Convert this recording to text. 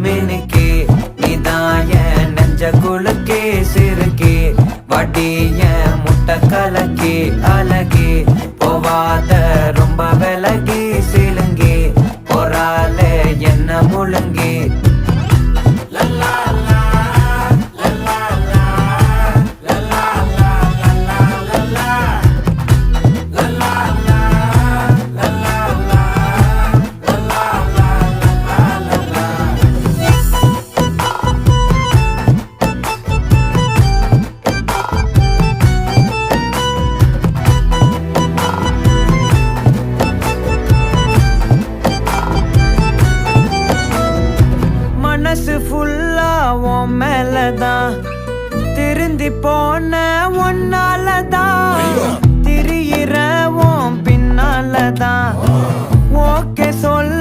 மினுக்கே நீதாய நெஞ்ச குலுக்கே சிறுக்கே வட்டிய முட்டை கலக்கே அழகே போவாத ரொம்ப விலகி சிலுங்கே பொறால என்ன முழுங்கே மனசு ஃபுல்லா உன் மேலதான் திருந்தி போன ஒன்னாலதான் திரியிற உன் பின்னாலதான் ஓகே சொல்ல